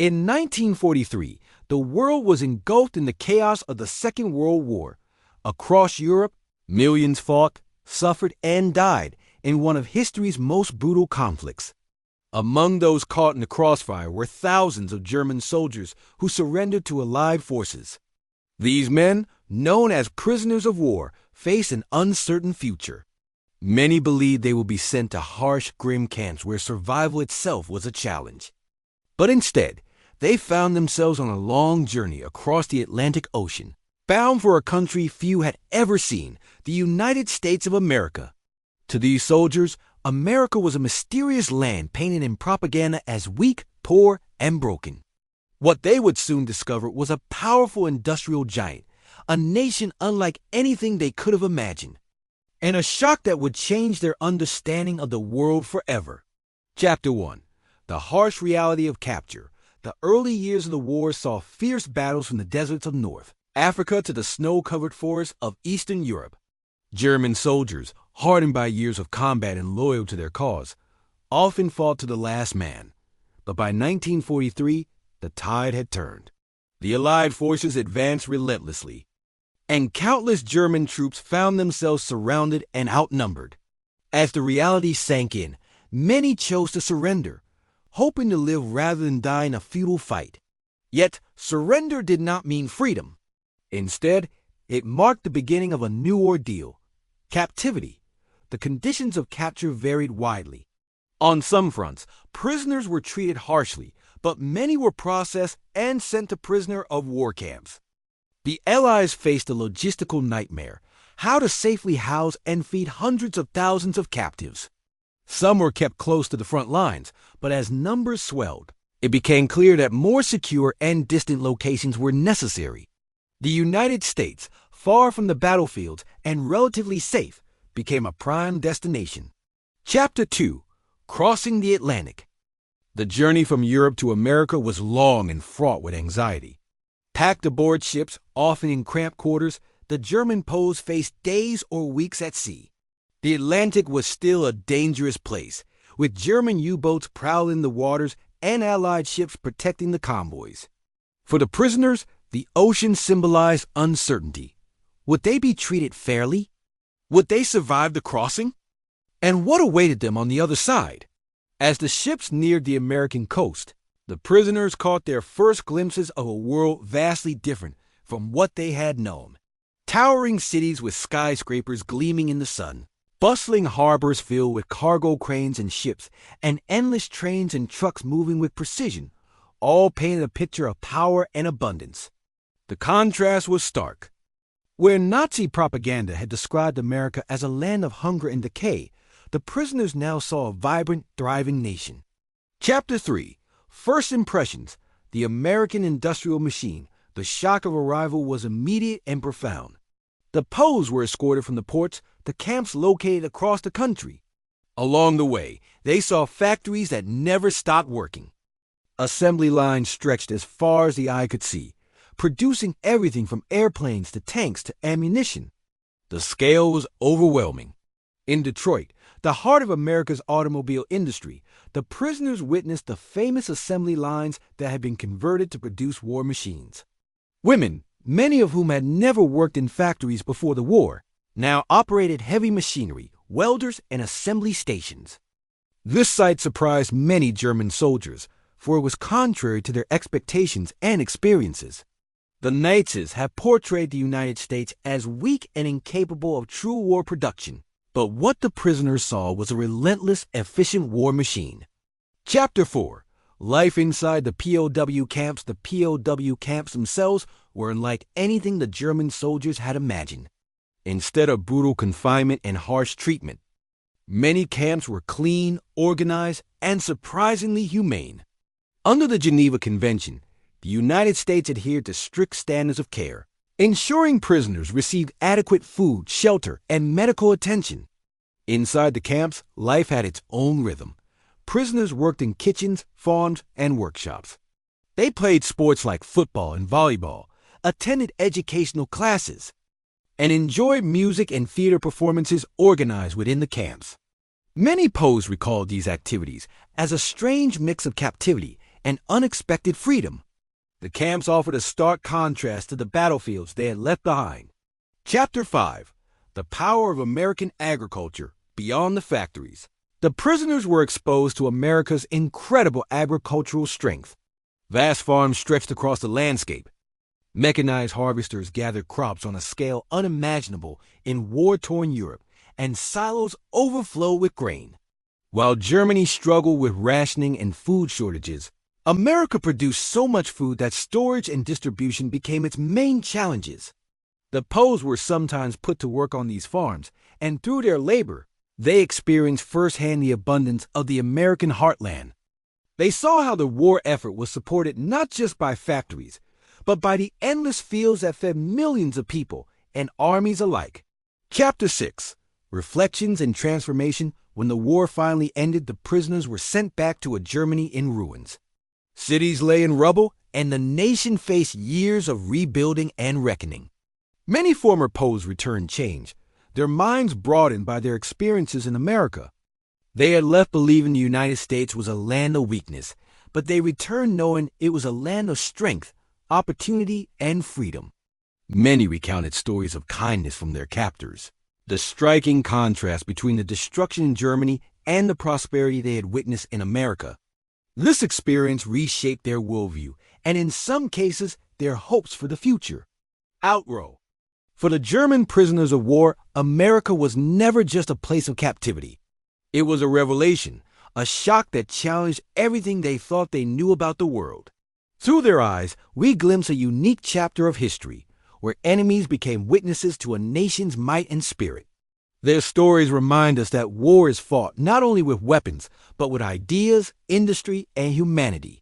In 1943, the world was engulfed in the chaos of the Second World War. Across Europe, millions fought, suffered, and died in one of history's most brutal conflicts. Among those caught in the crossfire were thousands of German soldiers who surrendered to Allied forces. These men, known as prisoners of war, faced an uncertain future. Many believed they would be sent to harsh, grim camps where survival itself was a challenge. But instead, they found themselves on a long journey across the Atlantic Ocean, bound for a country few had ever seen, the United States of America. To these soldiers, America was a mysterious land painted in propaganda as weak, poor, and broken. What they would soon discover was a powerful industrial giant, a nation unlike anything they could have imagined, and a shock that would change their understanding of the world forever. Chapter 1. The harsh reality of capture. The early years of the war saw fierce battles from the deserts of North Africa to the snow-covered forests of Eastern Europe. German soldiers, hardened by years of combat and loyal to their cause, often fought to the last man. But by 1943, the tide had turned. The Allied forces advanced relentlessly, and countless German troops found themselves surrounded and outnumbered. As the reality sank in, many chose to surrender, hoping to live rather than die in a futile fight. Yet, surrender did not mean freedom. Instead, it marked the beginning of a new ordeal: captivity. The conditions of capture varied widely. On some fronts, prisoners were treated harshly, but many were processed and sent to prisoner of war camps. The Allies faced a logistical nightmare: how to safely house and feed hundreds of thousands of captives. Some were kept close to the front lines, but as numbers swelled, it became clear that more secure and distant locations were necessary. The United States, far from the battlefields and relatively safe, became a prime destination. Chapter 2. Crossing the Atlantic. The journey from Europe to America was long and fraught with anxiety. Packed aboard ships, often in cramped quarters, the German POWs faced days or weeks at sea. The Atlantic was still a dangerous place, with German U-boats prowling the waters and Allied ships protecting the convoys. For the prisoners, the ocean symbolized uncertainty. Would they be treated fairly? Would they survive the crossing? And what awaited them on the other side? As the ships neared the American coast, the prisoners caught their first glimpses of a world vastly different from what they had known. Towering cities with skyscrapers gleaming in the sun, bustling harbors filled with cargo cranes and ships, and endless trains and trucks moving with precision, all painted a picture of power and abundance. The contrast was stark. Where Nazi propaganda had described America as a land of hunger and decay, the prisoners now saw a vibrant, thriving nation. Chapter 3. First Impressions. The American Industrial Machine. The shock of arrival was immediate and profound. The POWs were escorted from the ports to camps located across the country. Along the way, they saw factories that never stopped working. Assembly lines stretched as far as the eye could see, producing everything from airplanes to tanks to ammunition. The scale was overwhelming. In Detroit, the heart of America's automobile industry, the prisoners witnessed the famous assembly lines that had been converted to produce war machines. Women, many of whom had never worked in factories before the war, now operated heavy machinery, welders, and assembly stations. This sight surprised many German soldiers, for it was contrary to their expectations and experiences. The Nazis have portrayed the United States as weak and incapable of true war production, but what the prisoners saw was a relentless, efficient war machine. Chapter 4. Life inside the POW camps. The POW camps themselves were unlike anything the German soldiers had imagined. Instead of brutal confinement and harsh treatment, many camps were clean, organized, and surprisingly humane. Under the Geneva Convention, the United States adhered to strict standards of care, ensuring prisoners received adequate food, shelter, and medical attention. Inside the camps, life had its own rhythm. Prisoners worked in kitchens, farms, and workshops. They played sports like football and volleyball, attended educational classes, and enjoyed music and theater performances organized within the camps. Many POWs recalled these activities as a strange mix of captivity and unexpected freedom. The camps offered a stark contrast to the battlefields they had left behind. Chapter 5: The Power of American Agriculture Beyond the Factories. The prisoners were exposed to America's incredible agricultural strength. Vast farms stretched across the landscape. Mechanized harvesters gathered crops on a scale unimaginable in war-torn Europe, and silos overflowed with grain. While Germany struggled with rationing and food shortages, America produced so much food that storage and distribution became its main challenges. The POWs were sometimes put to work on these farms, and through their labor, they experienced firsthand the abundance of the American heartland. They saw how the war effort was supported not just by factories, but by the endless fields that fed millions of people and armies alike. Chapter 6: Reflections and Transformation. When the war finally ended, the prisoners were sent back to a Germany in ruins. Cities lay in rubble, and the nation faced years of rebuilding and reckoning. Many former POWs returned changed, their minds broadened by their experiences in America. They had left believing the United States was a land of weakness, but they returned knowing it was a land of strength, opportunity, and freedom. Many recounted stories of kindness from their captors. The striking contrast between the destruction in Germany and the prosperity they had witnessed in America. This experience reshaped their worldview, and in some cases, their hopes for the future. Outrow. For the German prisoners of war, America was never just a place of captivity. It was a revelation, a shock that challenged everything they thought they knew about the world. Through their eyes, we glimpse a unique chapter of history, where enemies became witnesses to a nation's might and spirit. Their stories remind us that war is fought not only with weapons, but with ideas, industry, and humanity.